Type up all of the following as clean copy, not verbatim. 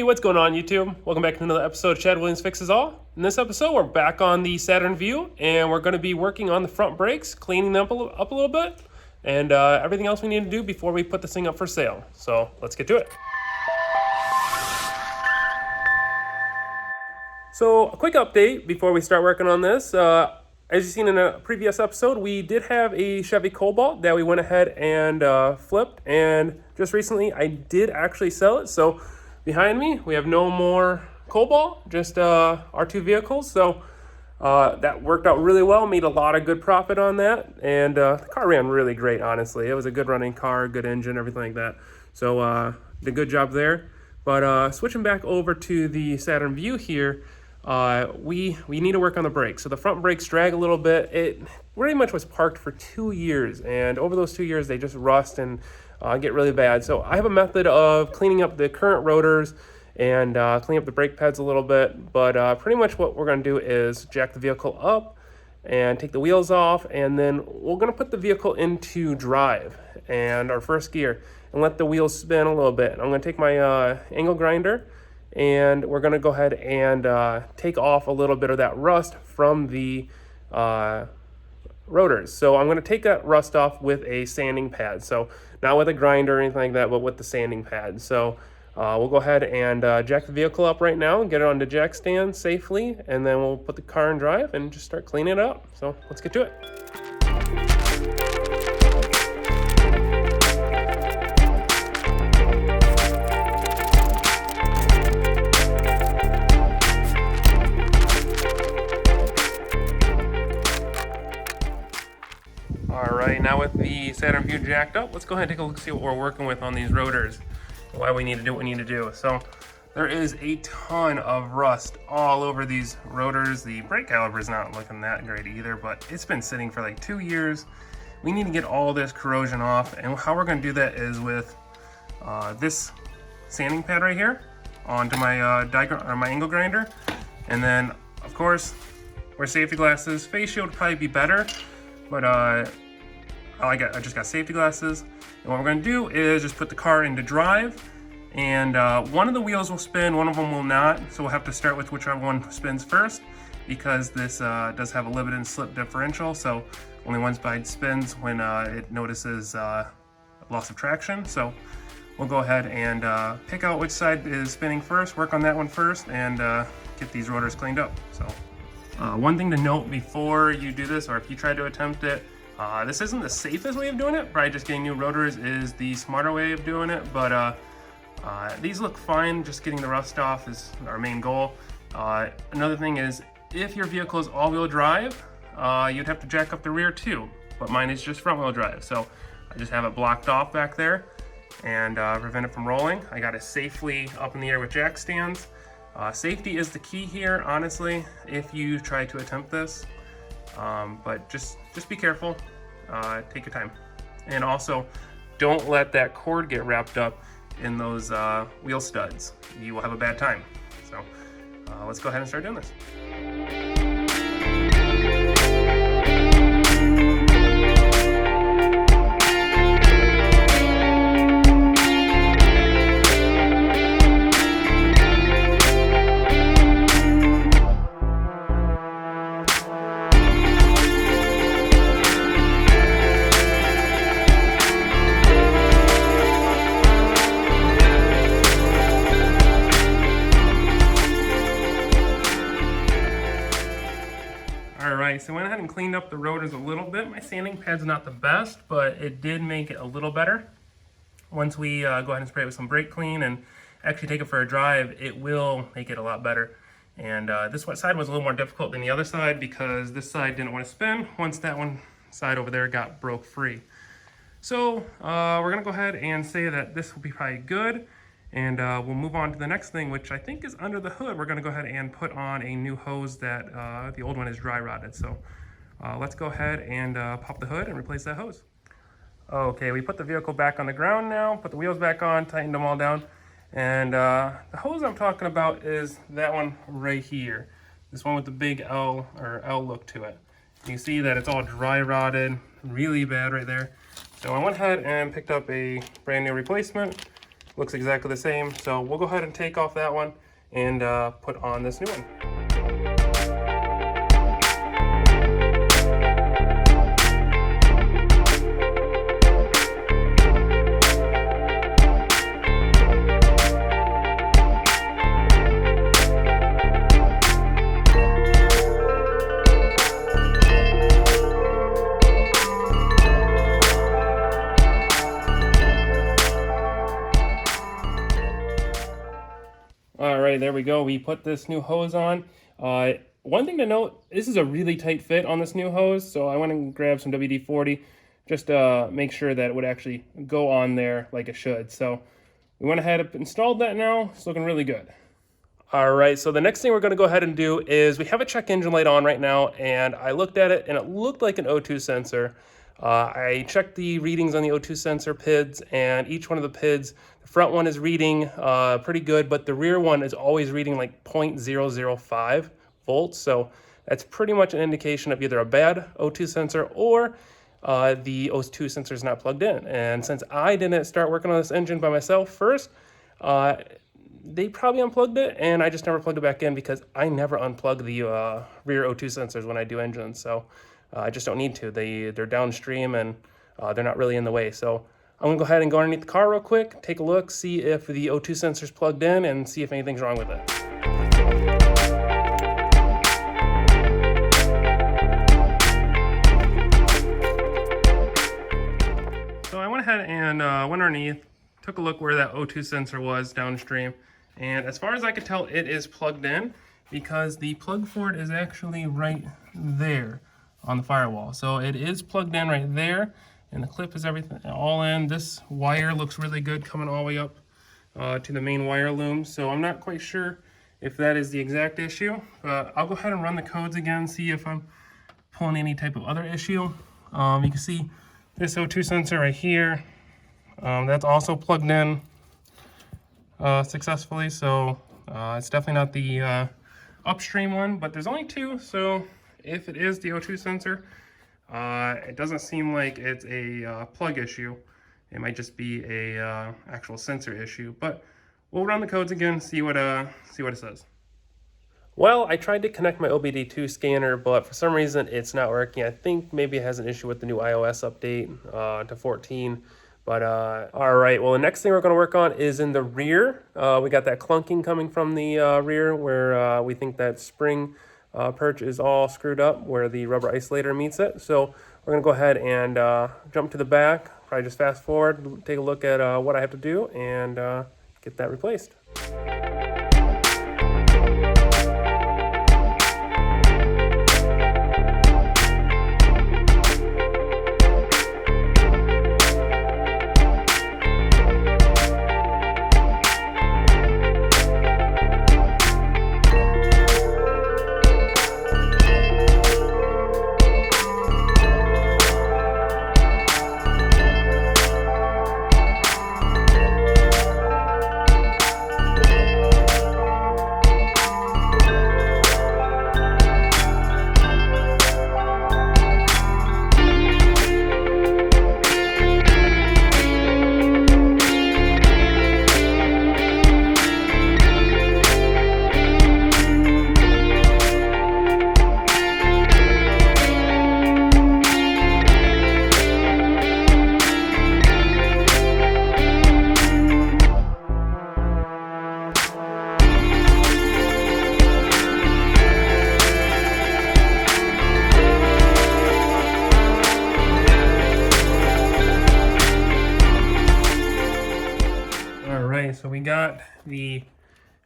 Hey, what's going on YouTube? Welcome back to another episode of Chad Williams Fixes All. In this episode, we're back on the Saturn Vue, and we're going to be working on the front brakes, cleaning them up a little bit, and everything else we need to do before we put this thing up for sale. So let's get to it. So a quick update before we start working on this. As you've seen in a previous episode, we did have a Chevy Cobalt that we went ahead and flipped, and just recently I did actually sell it. So behind me, we have no more Cobalt, just our two vehicles. So that worked out really well, made a lot of good profit on that, and the car ran really great, honestly. It was a good running car, good engine, everything like that. So did a good job there. But switching back over to the Saturn Vue here, we need to work on the brakes. So the front brakes drag a little bit. It pretty much was parked for 2 years, and over those 2 years they just rust and get really bad. So I have a method of cleaning up the current rotors and clean up the brake pads a little bit. But pretty much what we're going to do is jack the vehicle up and take the wheels off, and then we're going to put the vehicle into drive and our first gear and let the wheels spin a little bit. I'm going to take my angle grinder, and we're going to go ahead and take off a little bit of that rust from the rotors. So I'm going to take that rust off with a sanding pad. So not with a grinder or anything like that, but with the sanding pad. So we'll go ahead and jack the vehicle up right now and get it on the jack stand safely, and then we'll put the car in drive and just start cleaning it up. So let's get to it. Alright, now with the Saturn Vue jacked up, let's go ahead and take a look and see what we're working with on these rotors, why we need to do what we need to do. So there is a ton of rust all over these rotors. The brake caliper is not looking that great either, but it's been sitting for like 2 years. We need to get all this corrosion off, and how we're going to do that is with this sanding pad right here onto my my angle grinder, and then of course wear safety glasses. Face shield would probably be better, but I just got safety glasses. And what we're going to do is just put the car into drive, and one of the wheels will spin, one of them will not. So we'll have to start with whichever one spins first, because this does have a limited slip differential. So only one side spins when it notices loss of traction. So we'll go ahead and pick out which side is spinning first, work on that one first, and get these rotors cleaned up. So one thing to note before you do this, or if you try to attempt it, this isn't the safest way of doing it. Probably just getting new rotors is the smarter way of doing it, but these look fine. Just getting the rust off is our main goal. Another thing is, if your vehicle is all-wheel drive, you'd have to jack up the rear too, but mine is just front-wheel drive, so I just have it blocked off back there and prevent it from rolling. I got it safely up in the air with jack stands. Safety is the key here, honestly, if you try to attempt this. But just be careful, take your time. And also, don't let that cord get wrapped up in those wheel studs. You will have a bad time. So let's go ahead and start doing this. So I went ahead and cleaned up the rotors a little bit. My sanding pad's not the best, but it did make it a little better. Once we go ahead and spray it with some brake clean and actually take it for a drive, it will make it a lot better. And this side was a little more difficult than the other side, because this side didn't want to spin once that one side over there got broke free. So we're going to go ahead and say that this will be probably good. And we'll move on to the next thing, which I think is under the hood. We're going to go ahead and put on a new hose that the old one is dry rotted. So let's go ahead and pop the hood and replace that hose. Okay, we put the vehicle back on the ground now, put the wheels back on, tightened them all down. And the hose I'm talking about is that one right here. This one with the big L or L look to it. You can see that it's all dry rotted, really bad right there. So I went ahead and picked up a brand new replacement. looks exactly the same. So we'll go ahead and take off that one and put on this new one. All right, there we go. We put this new hose on. One thing to note, this is a really tight fit on this new hose, so I went and grabbed some WD-40 just to make sure that it would actually go on there like it should. So we went ahead and installed that now. It's looking really good. All right, so the next thing we're gonna go ahead and do is we have a check engine light on right now, and I looked at it and it looked like an O2 sensor. I checked the readings on the O2 sensor PIDs, and each one of the PIDs, the front one is reading pretty good, but the rear one is always reading like 0.005 volts. So that's pretty much an indication of either a bad O2 sensor or the O2 sensor is not plugged in. And since I didn't start working on this engine by myself first, they probably unplugged it, and I just never plugged it back in because I never unplug the rear O2 sensors when I do engines. So I just don't need to. They're downstream and they're not really in the way. So I'm gonna go ahead and go underneath the car real quick, take a look, see if the O2 sensor's plugged in, and see if anything's wrong with it. So I went ahead and went underneath, took a look where that O2 sensor was downstream, and as far as I could tell, it is plugged in because the plug for it is actually right there on the firewall. So it is plugged in right there, and the clip is everything all in. This wire looks really good coming all the way up to the main wire loom. So I'm not quite sure if that is the exact issue, but I'll go ahead and run the codes again, see if I'm pulling any type of other issue. You can see this O2 sensor right here, that's also plugged in successfully. So it's definitely not the upstream one, but there's only two. So if it is the O2 sensor, it doesn't seem like it's a plug issue. It might just be a actual sensor issue. But we'll run the codes again, see what it says. Well, I tried to connect my OBD2 scanner, but for some reason it's not working. I think maybe it has an issue with the new iOS update to 14. But all right, well, the next thing we're going to work on is in the rear. We got that clunking coming from the rear where we think that spring perch is all screwed up where the rubber isolator meets it. So we're gonna go ahead and jump to the back, probably just fast forward, take a look at what I have to do and get that replaced. So we got the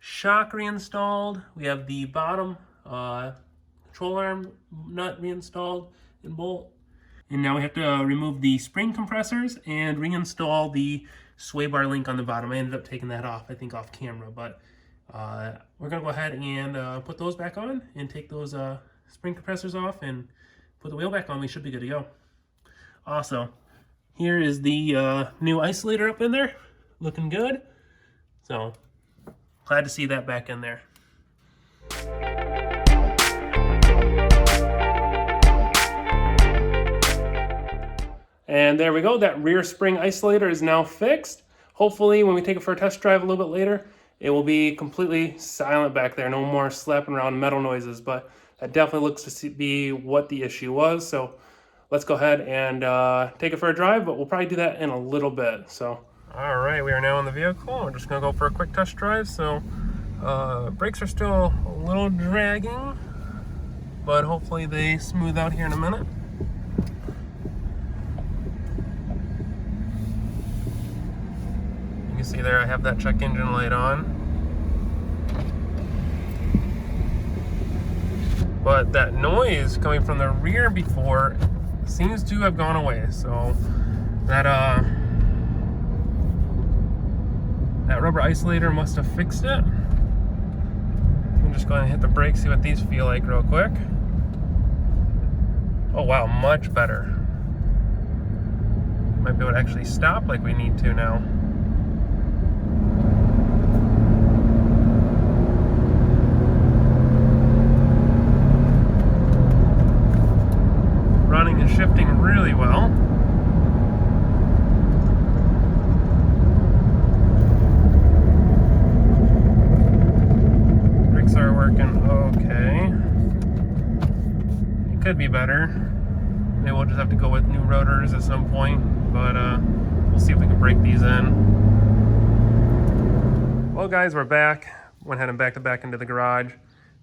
shock reinstalled. We have the bottom control arm nut reinstalled and bolt. And now we have to remove the spring compressors and reinstall the sway bar link on the bottom. I ended up taking that off, I think off camera, but we're gonna go ahead and put those back on and take those spring compressors off and put the wheel back on. We should be good to go. Also, here is the new isolator up in there, looking good. So, glad to see that back in there. And there we go, that rear spring isolator is now fixed. hopefully when we take it for a test drive a little bit later, it will be completely silent back there. No more slapping around metal noises, but that definitely looks to be what the issue was. So let's go ahead and take it for a drive, but we'll probably do that in a little bit. So, all right, we are now in the vehicle. We're just gonna go for a quick test drive. So brakes are still a little dragging, but hopefully they smooth out here in a minute. You can see there I have that check engine light on. But that noise coming from the rear before seems to have gone away. So that rubber isolator must have fixed it. I'm just going to hit the brakes, see what these feel like real quick. Oh wow, much better. Might be able to actually stop like we need to now. Running and shifting really well. Brakes are working okay. It could be better. Maybe we'll just have to go with new rotors at some point, but we'll see if we can break these in. Well guys, we're back. Went ahead and backed it back into the garage,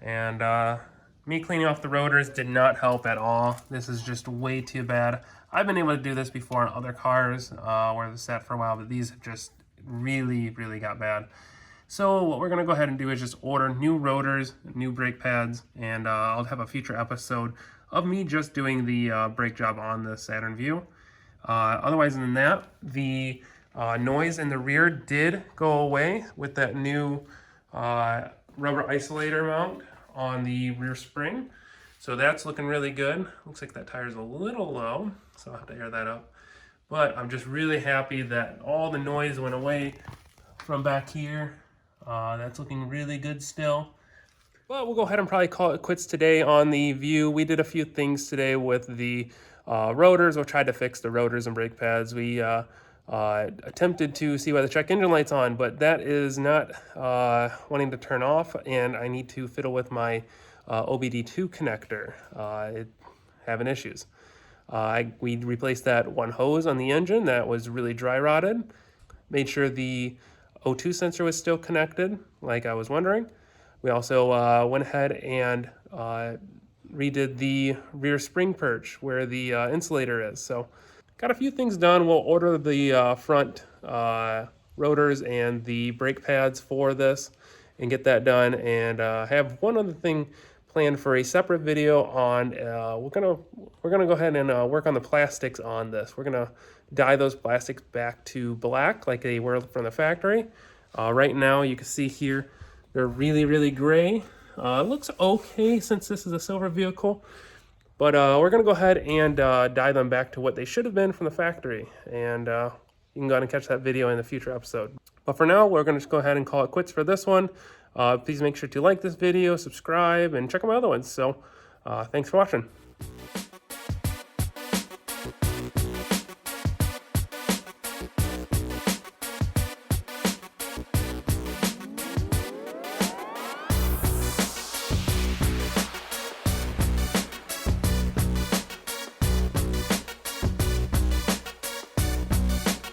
and me cleaning off the rotors did not help at all. This is just way too bad. I've been able to do this before on other cars where they've sat for a while, but these just really, really got bad. So what we're gonna go ahead and do is just order new rotors, new brake pads, and I'll have a future episode of me just doing the brake job on the Saturn Vue. Otherwise than that, the noise in the rear did go away with that new rubber isolator mount on the rear spring. So that's looking really good. Looks like that tire's a little low, so I'll have to air that up. But I'm just really happy that all the noise went away from back here. That's looking really good still. But we'll go ahead and probably call it quits today on the Vue. We did a few things today with the rotors. We tried to fix the rotors and brake pads. We attempted to see why the check engine light's on, but that is not wanting to turn off, and I need to fiddle with my OBD2 connector. Having issues. We replaced that one hose on the engine that was really dry rotted. Made sure the O2 sensor was still connected, like I was wondering. We also went ahead and redid the rear spring perch where the insulator is. So got a few things done. We'll order the front rotors and the brake pads for this and get that done, and have one other thing planned for a separate video on we're gonna go ahead and work on the plastics on this. We're gonna dye those plastics back to black like they were from the factory. Right now you can see here they're really, really gray. It looks okay since this is a silver vehicle, but we're gonna go ahead and dye them back to what they should have been from the factory, and you can go ahead and catch that video in the future episode. But for now, we're gonna just go ahead and call it quits for this one. Please make sure to like this video, subscribe, and check out my other ones. So thanks for watching.